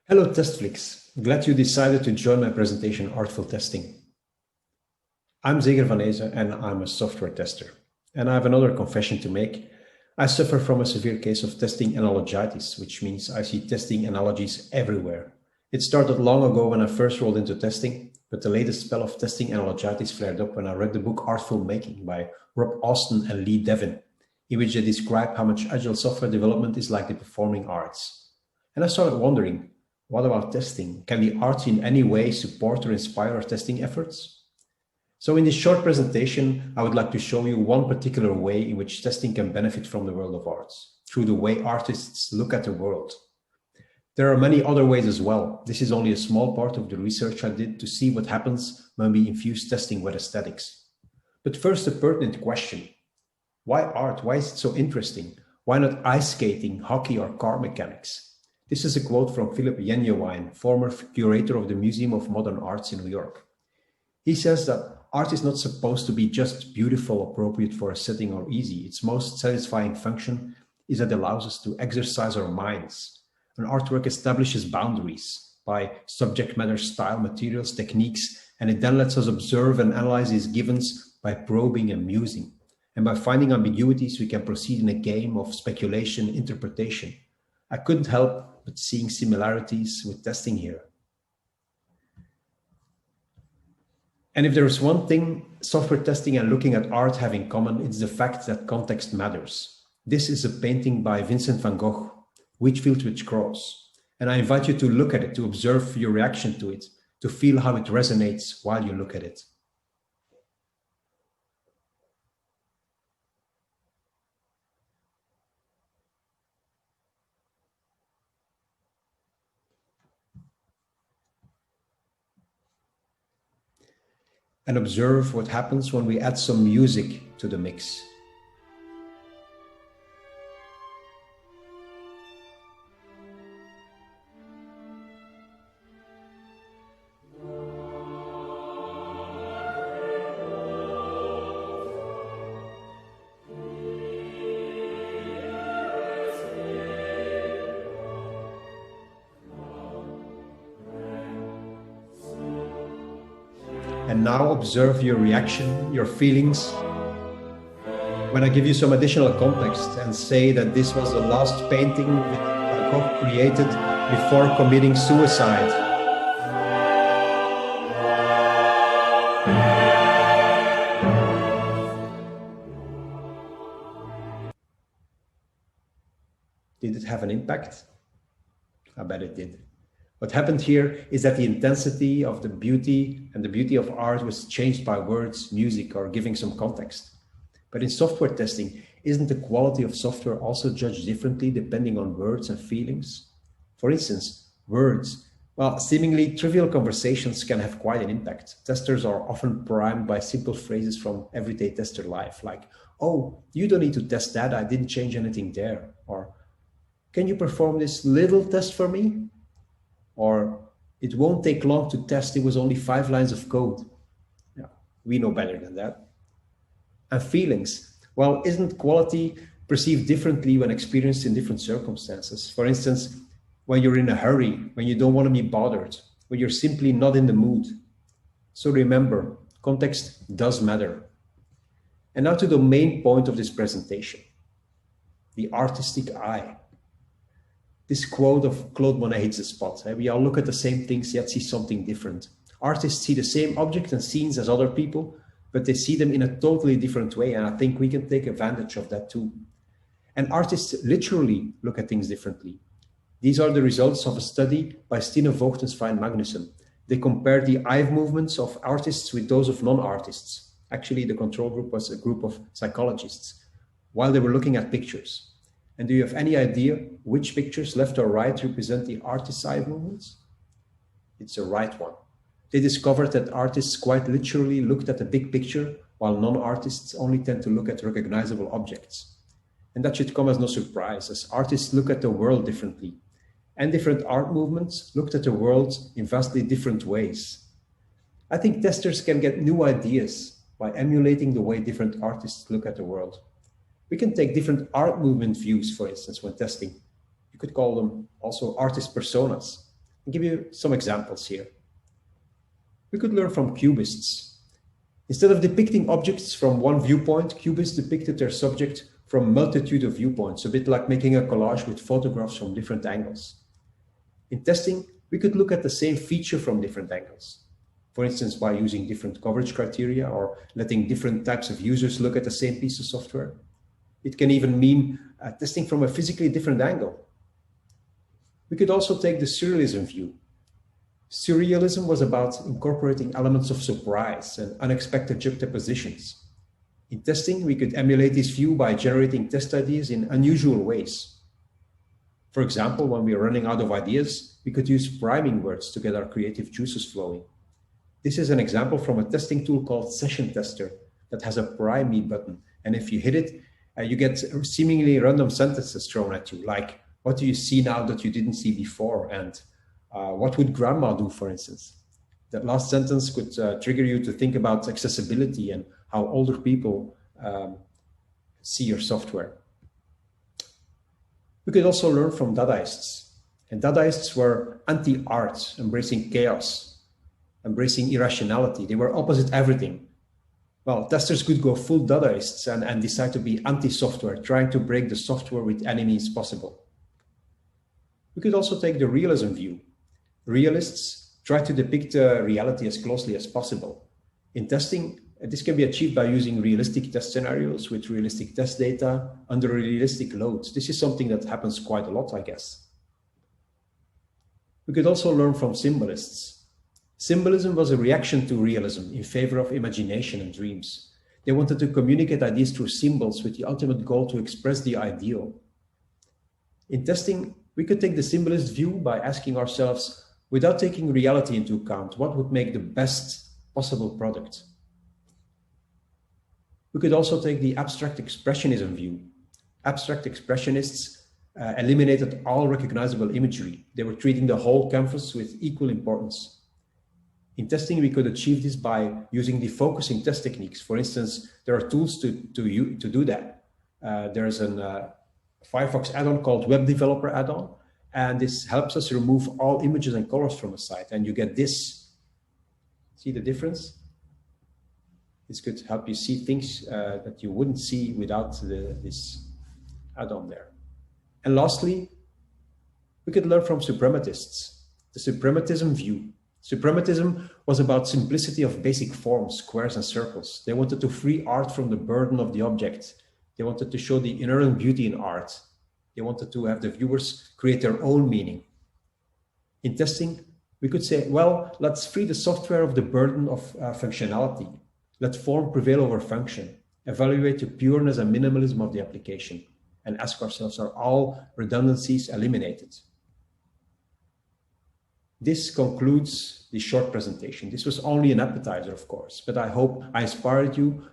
Hello, TestFlix. Glad you decided to join my presentation, Artful Testing. I'm Zeger Van Hese and I'm a software tester. And I have another confession to make. I suffer from a severe case of testing analogitis, which means I see testing analogies everywhere. It started long ago when I first rolled into testing, but the latest spell of testing analogitis flared up when I read the book Artful by Austin and Lee Devin, in which they describe how much agile software development is like the performing arts. And I started wondering, what about testing? Can the arts in any way support or inspire our testing efforts? So in this short presentation, I would like to show you one particular way in which testing can benefit from the world of arts, through the way artists look at the world. There are many other ways as well. This is only a small part of the research I did to see what happens when we infuse testing with aesthetics. But first, a pertinent question. Why art? Why is it so interesting? Why not ice skating, hockey, or car mechanics? This is a quote from Philip Yenjewine, former curator of the Museum of Modern Arts in New York. He says that art is not supposed to be just beautiful, appropriate for a setting, or easy. Its most satisfying function is that it allows us to exercise our minds. An artwork establishes boundaries by subject matter, style, materials, techniques, and it then lets us observe and analyze these givens by probing and musing. And by finding ambiguities, we can proceed in a game of speculation, interpretation. I couldn't help but seeing similarities with testing here. And if there is one thing software testing and looking at art have in common, it's the fact that context matters. This is a painting by Vincent van Gogh, Whitfield with Cross. And I invite you to look at it, to observe your reaction to it, to feel how it resonates while you look at it. And observe what happens when we add some music to the mix. And now observe your reaction, your feelings. When I give you some additional context and say that this was the last painting Van Gogh created before committing suicide. Did it have an impact? I bet it did. What happened here is that the intensity of the beauty and the beauty of art was changed by words, music, or giving some context. But in software testing, isn't the quality of software also judged differently depending on words and feelings? For instance, words. Well, seemingly trivial conversations can have quite an impact. Testers are often primed by simple phrases from everyday tester life, like, "Oh, you don't need to test that, I didn't change anything there." Or, "Can you perform this little test for me?" Or, "It won't take long to test, it was only 5 lines of code." Yeah, we know better than that. And feelings. Well, isn't quality perceived differently when experienced in different circumstances? For instance, when you're in a hurry, when you don't want to be bothered, when you're simply not in the mood. So remember, context does matter. And now to the main point of this presentation, the artistic eye. This quote of Claude Monet hits the spot. We all look at the same things, yet see something different. Artists see the same objects and scenes as other people, but they see them in a totally different way, and I think we can take advantage of that too. And artists literally look at things differently. These are the results of a study by Stine Voogtensvein Magnussen. They compared the eye movements of artists with those of non-artists. Actually, the control group was a group of psychologists, while they were looking at pictures. And do you have any idea which pictures, left or right, represent the artist's eye movements? It's the right one. They discovered that artists quite literally looked at the big picture, while non-artists only tend to look at recognizable objects. And that should come as no surprise, as artists look at the world differently. And different art movements looked at the world in vastly different ways. I think testers can get new ideas by emulating the way different artists look at the world. We can take different art movement views, for instance, when testing. You could call them also artist personas. I'll give you some examples here. We could learn from cubists. Instead of depicting objects from one viewpoint, cubists depicted their subject from a multitude of viewpoints, a bit like making a collage with photographs from different angles. In testing, we could look at the same feature from different angles. For instance, by using different coverage criteria or letting different types of users look at the same piece of software. It can even mean testing from a physically different angle. We could also take the surrealism view. Surrealism was about incorporating elements of surprise and unexpected juxtapositions. In testing, we could emulate this view by generating test ideas in unusual ways. For example, when we are running out of ideas, we could use priming words to get our creative juices flowing. This is an example from a testing tool called Session Tester that has a prime me button. And if you hit it, you get seemingly random sentences thrown at you, like, what do you see now that you didn't see before? And what would grandma do, for instance? That last sentence could trigger you to think about accessibility and how older people see your software. We could also learn from Dadaists. And Dadaists were anti-art, embracing chaos, embracing irrationality. They were opposite everything. Well, testers could go full Dadaists and decide to be anti-software, trying to break the software with any means possible. We could also take the realism view. Realists try to depict reality as closely as possible. In testing, this can be achieved by using realistic test scenarios with realistic test data under realistic loads. This is something that happens quite a lot, I guess. We could also learn from symbolists. Symbolism was a reaction to realism in favor of imagination and dreams. They wanted to communicate ideas through symbols with the ultimate goal to express the ideal. In testing, we could take the symbolist view by asking ourselves, without taking reality into account, what would make the best possible product? We could also take the abstract expressionism view. Abstract expressionists eliminated all recognizable imagery. They were treating the whole canvas with equal importance. In testing, we could achieve this by using defocusing test techniques. For instance, there are tools to do that. There's a Firefox add-on called Web Developer add-on, and this helps us remove all images and colors from a site, and you get this. See the difference? This could help you see things that you wouldn't see without this add-on there. And lastly, we could learn from suprematists. The suprematism view. Suprematism was about simplicity of basic forms, squares and circles. They wanted to free art from the burden of the object. They wanted to show the inherent beauty in art. They wanted to have the viewers create their own meaning. In testing, we could say, well, let's free the software of the burden of functionality. Let form prevail over function. Evaluate the pureness and minimalism of the application. And ask ourselves, are all redundancies eliminated? This concludes the short presentation. This was only an appetizer, of course, but I hope I inspired you,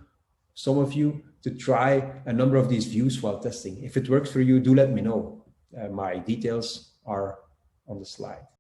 some of you, to try a number of these views while testing. If it works for you, do let me know. My details are on the slide.